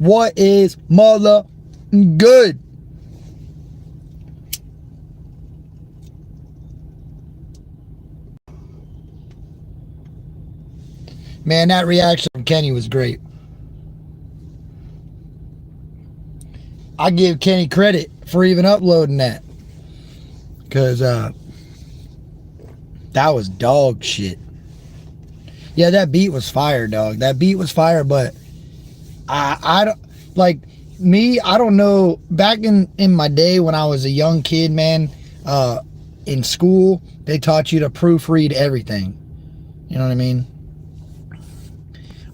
What is mother good? Man, that reaction from Kenny was great. I give Kenny credit for even uploading that. Because that was dog shit. Yeah, that beat was fire, dog. That beat was fire, but I don't, like, me, I don't know. Back in my day when I was a young kid, man, in school, they taught you to proofread everything. You know what I mean?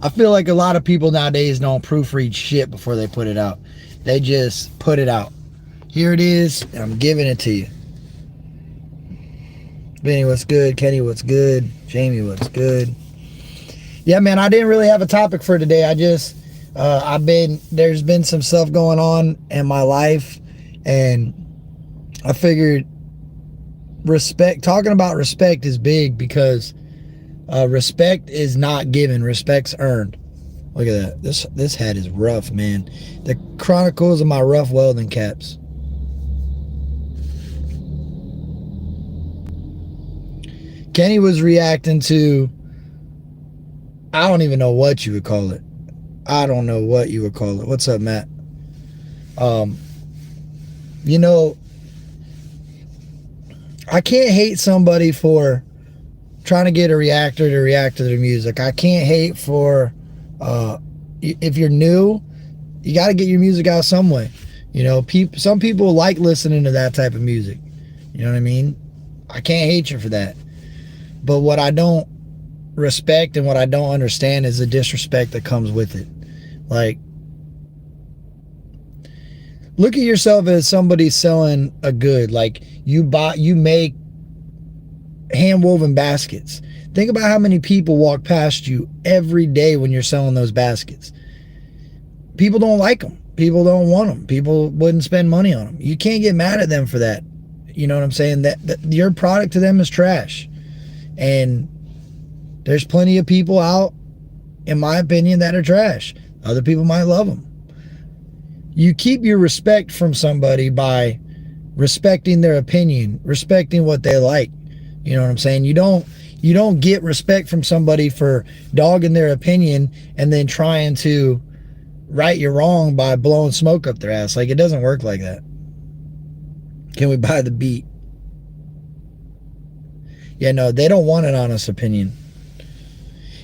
I feel like a lot of people nowadays don't proofread shit before they put it out. They just put it out. Here it is, and I'm giving it to you. Benny, what's good? Kenny, what's good? Jamie, what's good? Yeah, man, I didn't really have a topic for today. I just, there's been some stuff going on in my life, and I figured talking about respect is big, because respect is not given, respect's earned. Look at that. This hat is rough, man. The Chronicles of my rough welding caps. Kenny was reacting to, I don't even know what you would call it. I don't know what you would call it. What's up, Matt? You know, I can't hate somebody for trying to get a reactor to react to their music. I can't hate for, if you're new, you got to get your music out some way. You know, some people like listening to that type of music. You know what I mean? I can't hate you for that. But what I don't respect and what I don't understand is the disrespect that comes with it. Like, look at yourself as somebody selling a good. Like, you make hand-woven baskets. Think about how many people walk past you every day when you're selling those baskets. People don't like them. People don't want them. People wouldn't spend money on them. You can't get mad at them for that. You know what I'm saying? That your product to them is trash. And there's plenty of people out, in my opinion, that are trash. Other people might love them. You keep your respect from somebody by respecting their opinion, respecting what they like. You know what I'm saying? You don't get respect from somebody for dogging their opinion and then trying to right your wrong by blowing smoke up their ass. Like, it doesn't work like that. Can we buy the beat? Yeah, no, they don't want an honest opinion.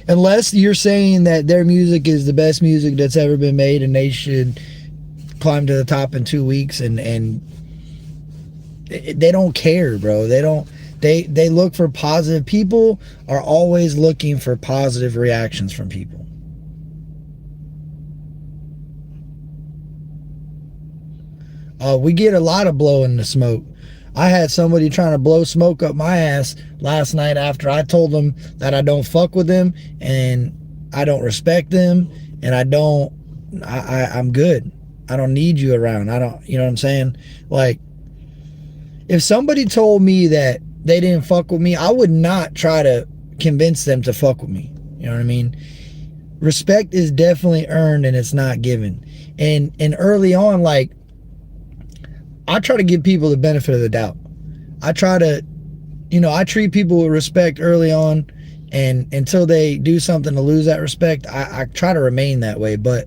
Unless you're saying that their music is the best music that's ever been made and they should climb to the top in 2 weeks, and they don't care, bro. They look for positive. People are always looking for positive reactions from people. We get a lot of blowing the smoke. I had somebody trying to blow smoke up my ass last night after I told them that I don't fuck with them and I don't respect them and I'm good. I don't need you around. You know what I'm saying? Like, if somebody told me that they didn't fuck with me, I would not try to convince them to fuck with me. You know what I mean? Respect is definitely earned and it's not given. And early on, like, I try to give people the benefit of the doubt. I try to, I treat people with respect early on, and until they do something to lose that respect, I try to remain that way. But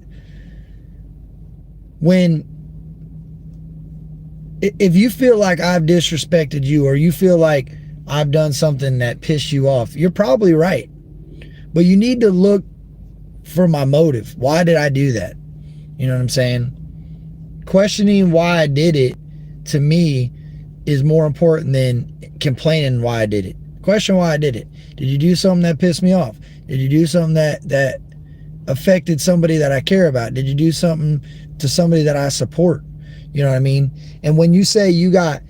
if you feel like I've disrespected you, or you feel like I've done something that pissed you off, you're probably right. But you need to look for my motive. Why did I do that? You know what I'm saying? Questioning why I did it, to me, is more important than complaining why I did it. Question why I did it. Did you do something that pissed me off? Did you do something that affected somebody that I care about? Did you do something to somebody that I support? You know what I mean? And when you say you got,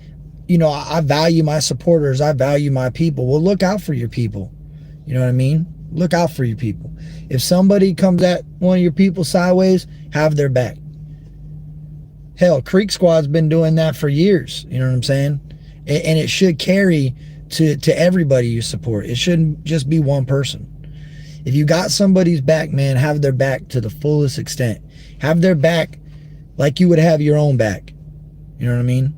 I value my supporters, I value my people, well, look out for your people. You know what I mean? Look out for your people. If somebody comes at one of your people sideways, have their back. Hell, Creek Squad's been doing that for years. You know what I'm saying? And it should carry to everybody you support. It shouldn't just be one person. If you got somebody's back, man, have their back to the fullest extent. Have their back like you would have your own back. You know what I mean?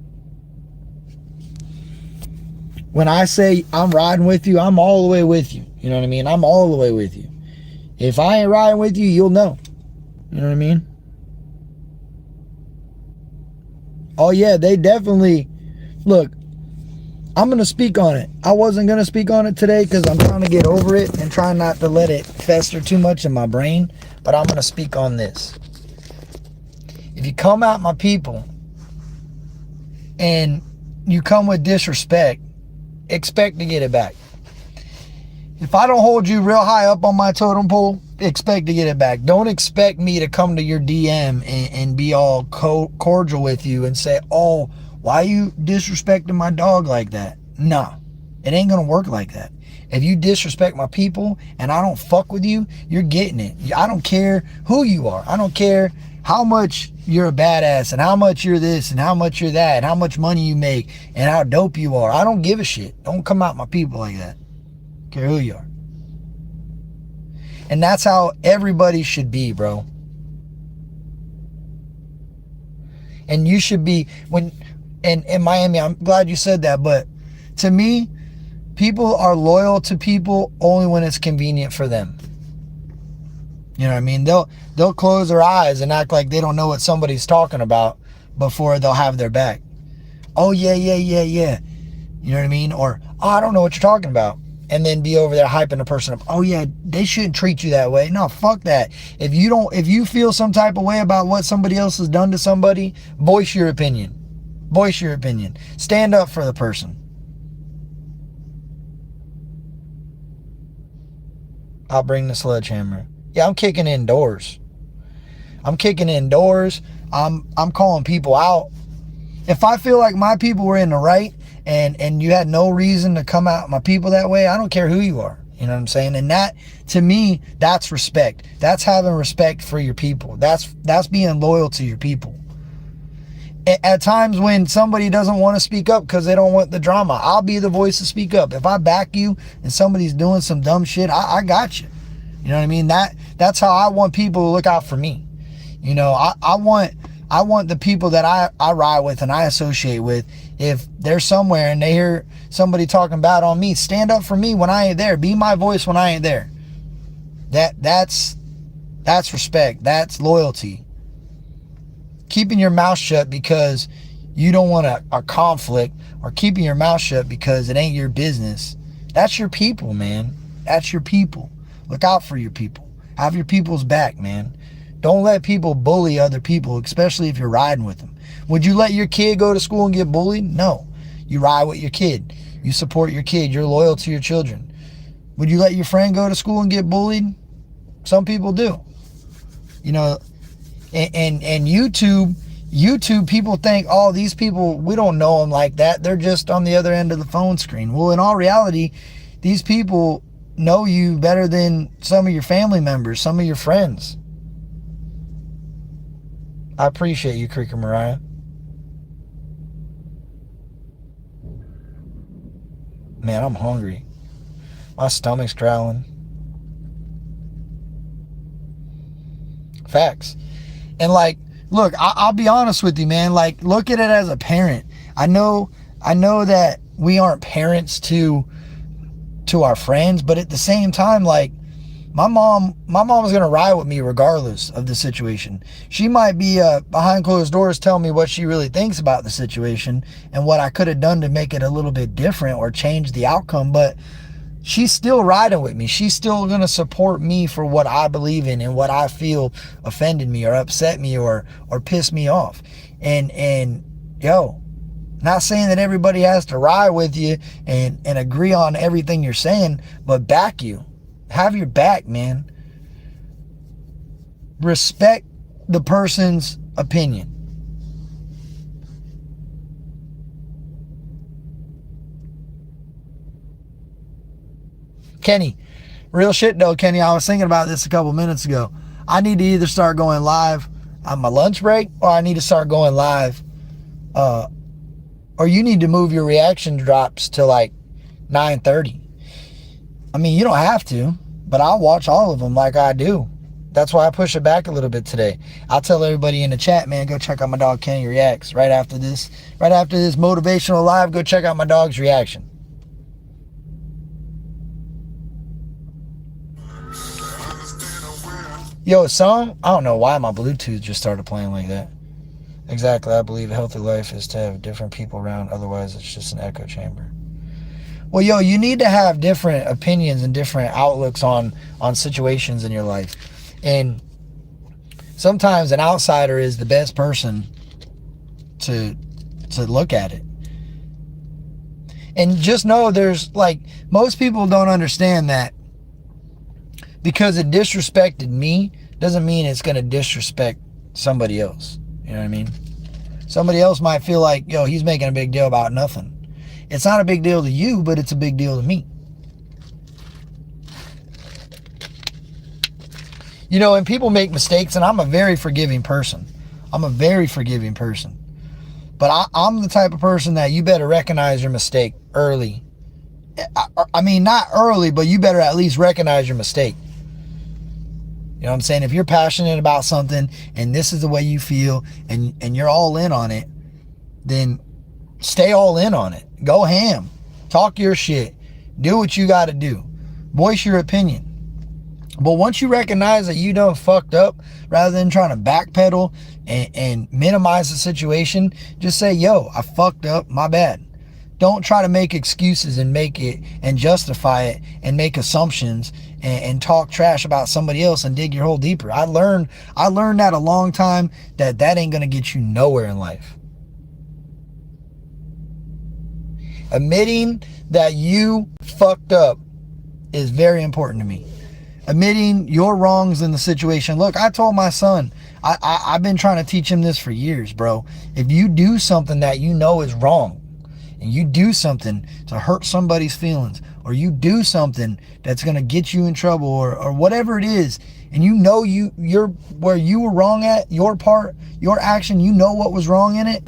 When I say I'm riding with you, I'm all the way with you. You know what I mean? I'm all the way with you. If I ain't riding with you, you'll know. You know what I mean? Oh yeah, they definitely, look, I'm going to speak on it. I wasn't going to speak on it today because I'm trying to get over it and trying not to let it fester too much in my brain. But I'm going to speak on this. If you come at my people and you come with disrespect, expect to get it back. If I don't hold you real high up on my totem pole, expect to get it back. Don't expect me to come to your DM and be all cordial with you and say, oh, why you disrespecting my dog like that? No, it ain't gonna work like that. If you disrespect my people and I don't fuck with you, you're getting it. I don't care who you are. I don't care how much you're a badass and how much you're this and how much you're that and how much money you make and how dope you are. I don't give a shit. Don't come out my people like that. I don't care who you are. And that's how everybody should be, bro. And you should be, when in Miami, I'm glad you said that, but to me, people are loyal to people only when it's convenient for them. You know what I mean? They'll close their eyes and act like they don't know what somebody's talking about before they'll have their back. Oh yeah. You know what I mean? Or, oh, I don't know what you're talking about. And then be over there hyping the person up. Oh yeah, they shouldn't treat you that way. No, fuck that. If you feel some type of way about what somebody else has done to somebody, voice your opinion. Voice your opinion. Stand up for the person. I'll bring the sledgehammer. Yeah, I'm kicking in doors. I'm calling people out. If I feel like my people were in the right and you had no reason to come out my people that way, I don't care who you are. You know what I'm saying? And that, to me, that's respect. That's having respect for your people. That's being loyal to your people. At times when somebody doesn't want to speak up because they don't want the drama, I'll be the voice to speak up. If I back you and somebody's doing some dumb shit, I got you. You know what I mean? That's how I want people to look out for me. You know, I want the people that I ride with and I associate with, if they're somewhere and they hear somebody talking bad on me, stand up for me when I ain't there. Be my voice when I ain't there. That's respect. That's loyalty. Keeping your mouth shut because you don't want a conflict, or keeping your mouth shut because it ain't your business. That's your people, man. That's your people. Look out for your people. Have your people's back, man. Don't let people bully other people, especially if you're riding with them. Would you let your kid go to school and get bullied? No. You ride with your kid. You support your kid. You're loyal to your children. Would you let your friend go to school and get bullied? Some people do. You know, and YouTube people think, oh, these people, we don't know them like that. They're just on the other end of the phone screen. Well, in all reality, these people know you better than some of your family members, some of your friends. I appreciate you, Creeker Mariah. Man, I'm hungry. My stomach's growling. Facts. And like, look, I'll be honest with you, man. Like, look at it as a parent. I know that we aren't parents to our friends, but at the same time, like, my mom is gonna ride with me regardless of the situation. She might be behind closed doors telling me what she really thinks about the situation and what I could have done to make it a little bit different or change the outcome, but she's still riding with me. She's still gonna support me for what I believe in and what I feel offended me or upset me or pissed me off. And yo, not saying that everybody has to ride with you and agree on everything you're saying, but back you. Have your back, man. Respect the person's opinion. Kenny, real shit though, Kenny, I was thinking about this a couple minutes ago. I need to either start going live on my lunch break, or I need to start going live, or you need to move your reaction drops to like 9:30. I mean, you don't have to, but I'll watch all of them like I do. That's why I push it back a little bit today. I'll tell everybody in the chat, man, go check out my dog Kenny Reacts. Right after this motivational live, go check out my dog's reaction. Yo, song, I don't know why my Bluetooth just started playing like that. Exactly, I believe a healthy life is to have different people around. Otherwise, it's just an echo chamber. Well, yo, you need to have different opinions and different outlooks on situations in your life. And sometimes an outsider is the best person to look at it. And just know there's, like, most people don't understand that because it disrespected me doesn't mean it's going to disrespect somebody else. You know what I mean? Somebody else might feel like, yo, he's making a big deal about nothing. It's not a big deal to you, but it's a big deal to me. You know, and people make mistakes, and I'm a very forgiving person. I'm a very forgiving person. But I'm the type of person that you better recognize your mistake early. I mean, not early, but you better at least recognize your mistake. You know what I'm saying? If you're passionate about something and this is the way you feel and you're all in on it, then stay all in on it. Go ham. Talk your shit. Do what you got to do. Voice your opinion. But once you recognize that you done fucked up, rather than trying to backpedal and minimize the situation, just say, yo, I fucked up, my bad. Don't try to make excuses and make it and justify it and make assumptions and talk trash about somebody else and dig your hole deeper. I learned that a long time that ain't gonna get you nowhere in life. Admitting that you fucked up is very important to me. Admitting your wrongs in the situation. Look, I told my son, I've been trying to teach him this for years, bro. If you do something that you know is wrong, and you do something to hurt somebody's feelings, or you do something that's going to get you in trouble, or whatever it is, and you know you're where you were wrong at, your part, your action, you know what was wrong in it,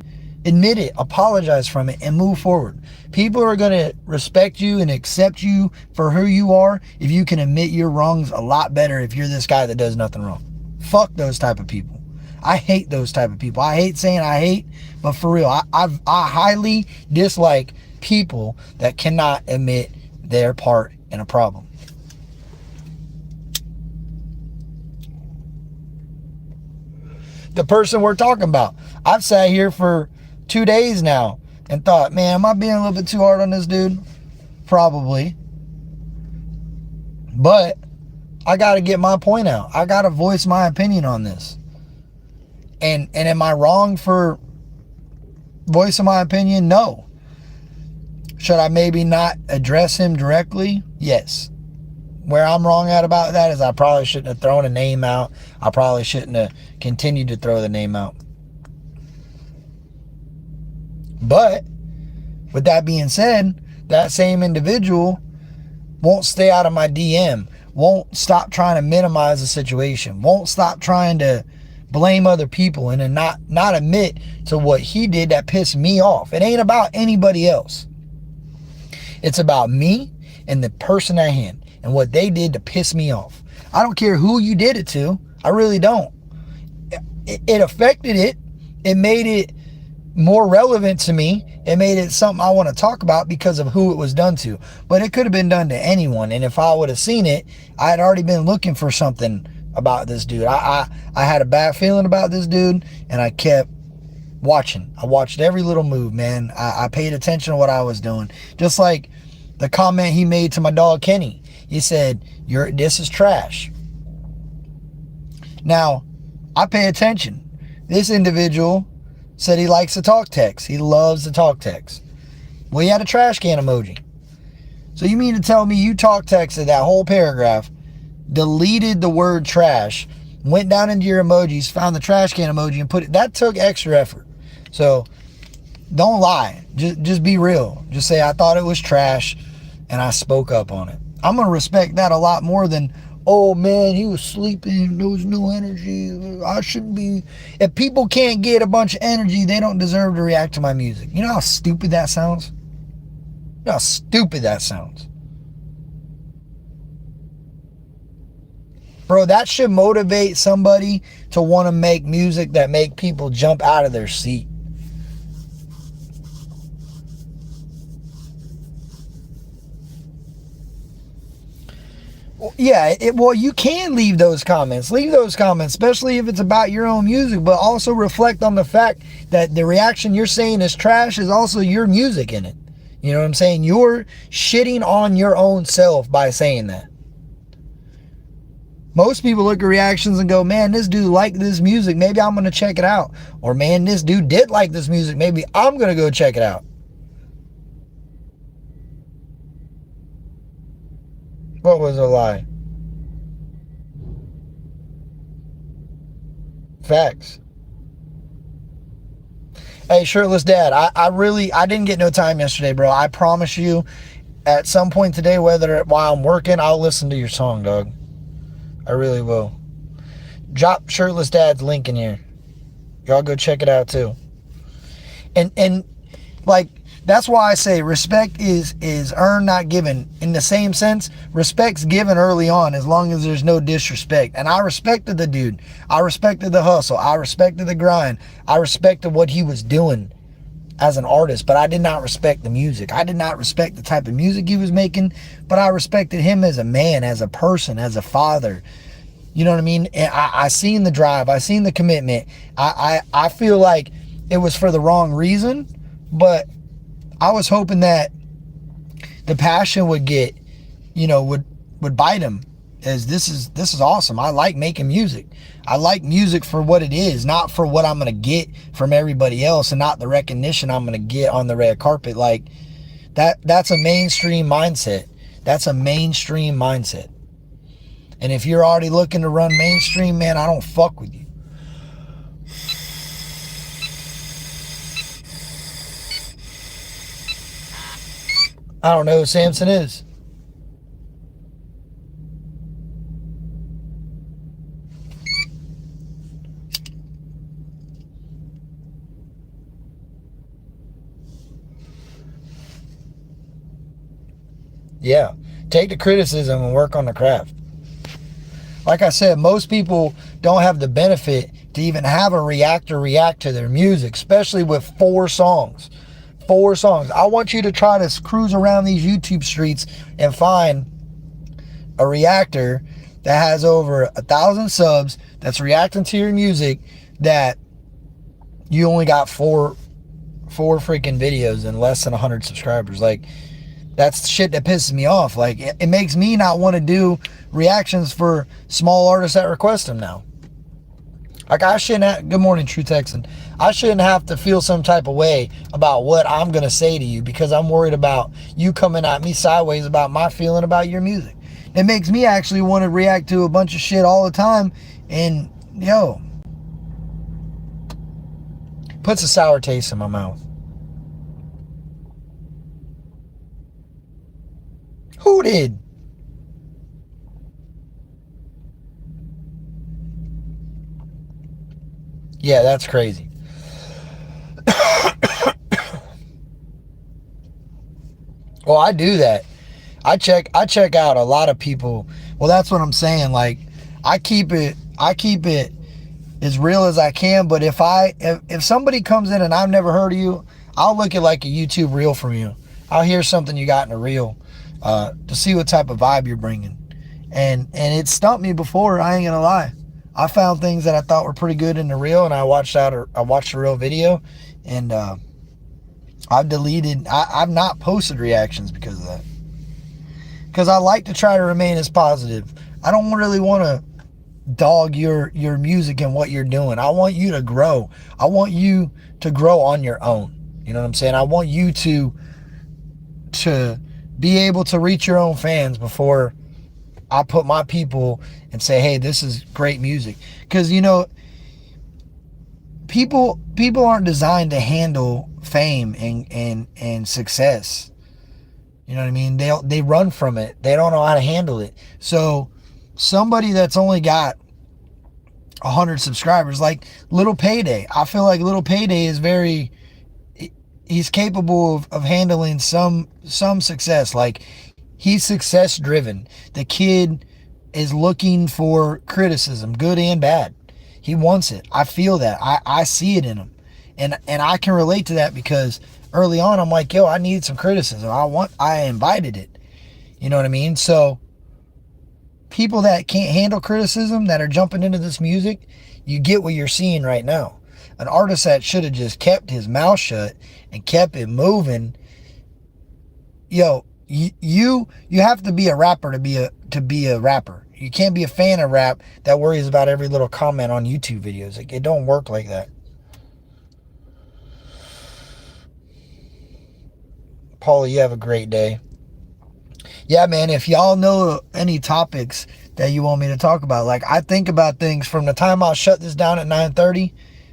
admit it, apologize from it, and move forward. People are going to respect you and accept you for who you are if you can admit your wrongs a lot better if you're this guy that does nothing wrong. Fuck those type of people. I hate those type of people. I hate saying I hate, but for real, I highly dislike people that cannot admit their part in a problem. The person we're talking about, I've sat here for 2 days now and thought, man, am I being a little bit too hard on this dude? Probably. But I got to get my point out. I got to voice my opinion on this. And am I wrong for voicing my opinion? No. Should I maybe not address him directly? Yes. Where I'm wrong at about that is I probably shouldn't have thrown a name out. I probably shouldn't have continued to throw the name out. But with that being said, that same individual won't stay out of my DM, won't stop trying to minimize the situation, won't stop trying to blame other people and then not admit to what he did that pissed me off. It ain't about anybody else. It's about me and the person at hand and what they did to piss me off. I don't care who you did it to. I really don't. It affected it. It made it more relevant to me. It made it something I want to talk about because of who it was done to. But it could have been done to anyone. And if I would have seen it, I had already been looking for something about this dude. I had a bad feeling about this dude, and I kept watching. I watched every little move, man. I paid attention to what I was doing. Just like the comment he made to my dog Kenny. He said, this is trash. Now, I pay attention. This individual said he likes to talk text. He loves to talk text. Well, he had a trash can emoji. So you mean to tell me you talk texted that whole paragraph, deleted the word trash, went down into your emojis, found the trash can emoji and put it? That took extra effort. So don't lie. Just be real. Just say, I thought it was trash and I spoke up on it. I'm going to respect that a lot more than, oh man, he was sleeping, there was no energy, I shouldn't be. If people can't get a bunch of energy, they don't deserve to react to my music. You know how stupid that sounds? You know how stupid that sounds? Bro, that should motivate somebody to want to make music that make people jump out of their seat. Yeah, well, you can leave those comments. Leave those comments, especially if it's about your own music, but also reflect on the fact that the reaction you're saying is trash is also your music in it. You know what I'm saying? You're shitting on your own self by saying that. Most people look at reactions and go, man, this dude liked this music. Maybe I'm going to check it out. Or, man, this dude did like this music. Maybe I'm going to go check it out. What was a lie? Facts. Hey, Shirtless Dad, I didn't get no time yesterday, bro. I promise you, at some point today, whether while I'm working, I'll listen to your song, dog. I really will. Drop Shirtless Dad's link in here. Y'all go check it out too. And like, that's why I say respect is earned, not given. In the same sense, respect's given early on as long as there's no disrespect. And I respected the dude. I respected the hustle. I respected the grind. I respected what he was doing as an artist, but I did not respect the music. I did not respect the type of music he was making, but I respected him as a man, as a person, as a father. You know what I mean? And I seen the drive. I seen the commitment. I feel like it was for the wrong reason, but I was hoping that the passion would get, would bite him. As this is awesome. I like making music. I like music for what it is, not for what I'm going to get from everybody else and not the recognition I'm going to get on the red carpet. Like that's a mainstream mindset. That's a mainstream mindset. And if you're already looking to run mainstream, man, I don't fuck with you. I don't know who Samson is. Yeah, take the criticism and work on the craft. Like I said, most people don't have the benefit to even have a reactor react to their music, especially with 4 songs. 4 songs. I want you to try to cruise around these YouTube streets and find a reactor that has over 1,000 subs that's reacting to your music that you only got 4 freaking videos and less than 100 subscribers. Like, that's shit that pisses me off. Like, it makes me not want to do reactions for small artists that request them now. Like, I shouldn't have, good morning, True Texan. I shouldn't have to feel some type of way about what I'm going to say to you because I'm worried about you coming at me sideways about my feeling about your music. It makes me actually want to react to a bunch of shit all the time. And, puts a sour taste in my mouth. Who did? Yeah, that's crazy. Well, I do that. I check out a lot of people. Well, that's what I'm saying. Like, I keep it as real as I can, but if somebody comes in and I've never heard of you, I'll look at like a YouTube reel from you. I'll hear something you got in a reel to see what type of vibe you're bringing. And it stumped me before, I ain't gonna lie. I found things that I thought were pretty good in the reel, and I watched the real video, and I've not posted reactions because of that. Because I like to try to remain as positive. I don't really want to dog your music and what you're doing. I want you to grow. I want you to grow on your own. You know what I'm saying? I want you to be able to reach your own fans before I put my people and say, hey, this is great music. Because, people aren't designed to handle fame and success. You know what I mean? They run from it. They don't know how to handle it. So somebody that's only got 100 subscribers, like Little Payday, I feel like Little Payday is he's capable of handling some success. Like, he's success driven. The kid is looking for criticism, good and bad. He wants it. I feel that. I see it in him. And I can relate to that because early on I'm like, yo, I needed some criticism. I invited it. You know what I mean? So people that can't handle criticism, that are jumping into this music, you get what you're seeing right now. An artist that should have just kept his mouth shut and kept it moving. Yo, you have to be a rapper to be a rapper. You can't be a fan of rap that worries about every little comment on YouTube videos. Like, it don't work like that. Paula, you have a great day. Yeah, man, if y'all know any topics that you want me to talk about, like, I think about things from the time I'll shut this down at 9:30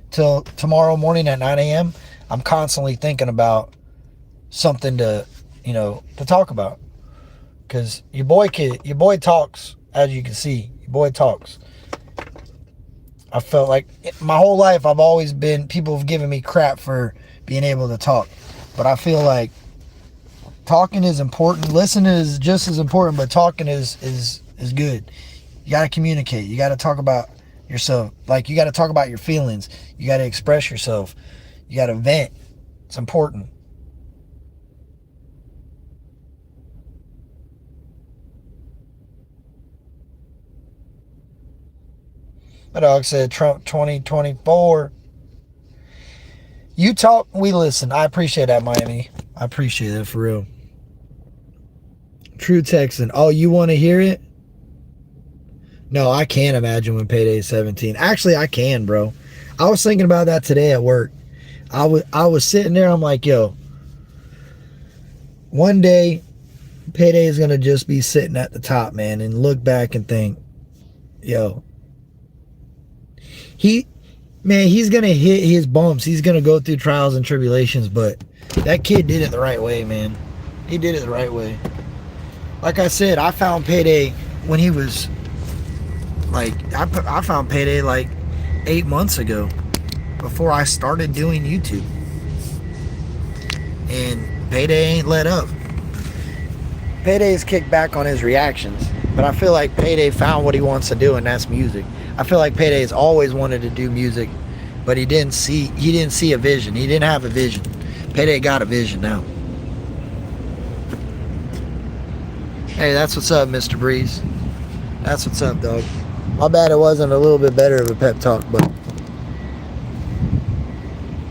till tomorrow morning at 9 a.m. I'm constantly thinking about something to talk about. Because your boy talks, as you can see. Your boy talks. I felt like my whole life people have given me crap for being able to talk. But I feel like talking is important. Listening is just as important, but talking is good. You got to communicate. You got to talk about yourself. Like, you got to talk about your feelings. You got to express yourself. You got to vent. It's important. My dog said Trump 2024. You talk, we listen. I appreciate that, Miami. I appreciate that for real. True Texan. Oh, you want to hear it? No, I can't imagine when Payday 17. Actually, I can, bro. I was thinking about that today at work. I was sitting there. I'm like, yo, one day Payday is going to just be sitting at the top, man, and look back and think, yo, he's going to hit his bumps. He's going to go through trials and tribulations, but that kid did it the right way, man. He did it the right way. Like I said, I found Payday when he was like, I found Payday like 8 months ago before I started doing YouTube. And Payday ain't let up. Payday's kicked back on his reactions, but I feel like Payday found what he wants to do, and that's music. I feel like Payday's always wanted to do music, but he didn't see a vision. He didn't have a vision. Payday got a vision now. Hey, that's what's up, Mr. Breeze. That's what's up, dog. My bad it wasn't a little bit better of a pep talk, but...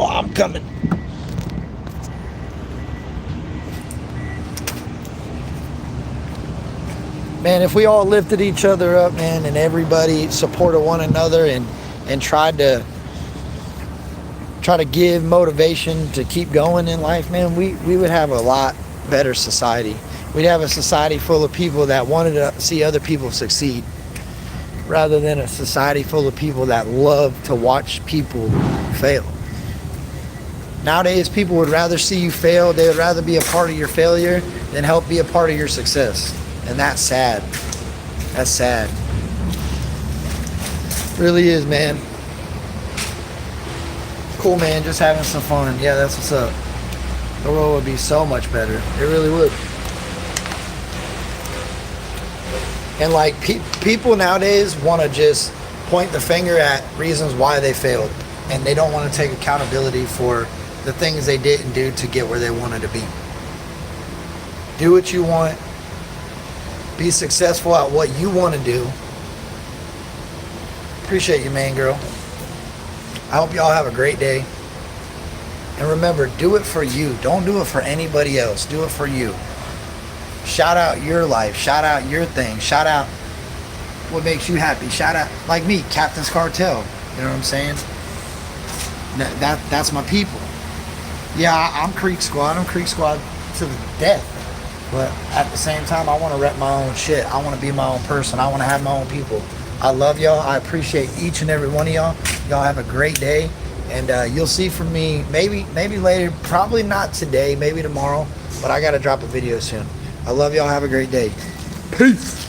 Oh, I'm coming. Man, if we all lifted each other up, man, and everybody supported one another and tried to give motivation to keep going in life, man, we would have a lot better society. We'd have a society full of people that wanted to see other people succeed, rather than a society full of people that love to watch people fail. Nowadays, people would rather see you fail. They would rather be a part of your failure than help be a part of your success. And that's sad. That's sad. It really is, man. Cool, man. Just having some fun. Yeah, that's what's up. The world would be so much better. It really would. And like people nowadays want to just point the finger at reasons why they failed, and they don't want to take accountability for the things they didn't do to get where they wanted to be. Do what you want. Be successful at what you want to do. Appreciate you, man, girl. I hope y'all have a great day. And remember, do it for you. Don't do it for anybody else. Do it for you. Shout out your life. Shout out your thing. Shout out what makes you happy. Shout out, like me, Captain's Cartel. You know what I'm saying? That's my people. Yeah, I'm Creek Squad. I'm Creek Squad to the death. But at the same time, I want to rep my own shit. I want to be my own person. I want to have my own people. I love y'all. I appreciate each and every one of y'all. Y'all have a great day. And you'll see from me maybe later. Probably not today. Maybe tomorrow. But I got to drop a video soon. I love y'all. Have a great day. Peace.